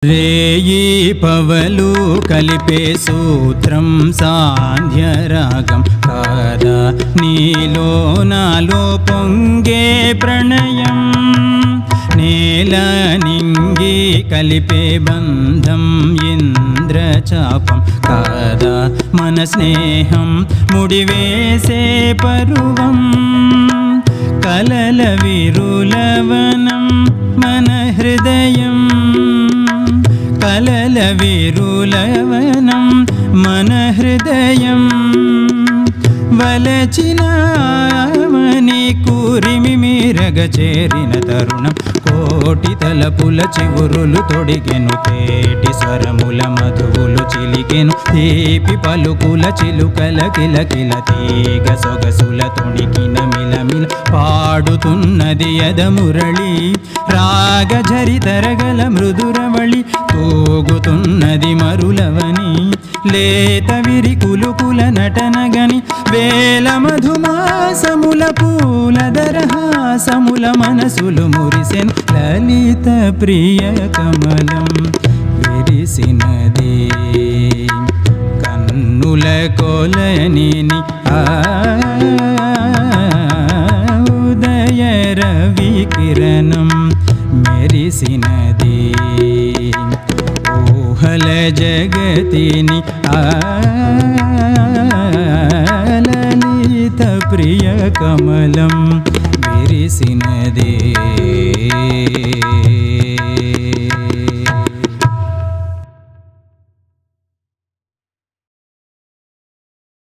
రేయి పవలు కలిపే సూత్రం సాంధ్యరాగం కాదా నీలో నాలో పొంగే ప్రణయం నేల నింగి కలిపే బంధం ఇంద్రచాపం కాదా మన స్నేహం ముడివేసే పరువం కలల విరులవనం మన హృదయం కలల విరులవనం మన హృదయం వలచినామని కూరిమి మీరగ చేరిన తరుణం కోటి తలపుల చివురులు తొడిగెను తేటి స్వరముల మధువులు చిలిగెను తీపి పలుకుల చిలుకల కిలకిల తీగ సొగసుల తొణికిన మిలమిల పాడుతున్నది యదమురళి రాగఝరి తరగల మృదురవళి తూగుతున్నది మరులవని లేత విరి కులుకుల నటనగని వేల మధుమాసముల పూల దరహాసముల మనసులు మురిసెను లలిత ప్రియ కమలం విరిసినదే కన్నుల కొలని ఉదయ రవి కిరణం మెరిసినదే ఊహల జగతిని లలిత ప్రియ కమలం విరిసినదే.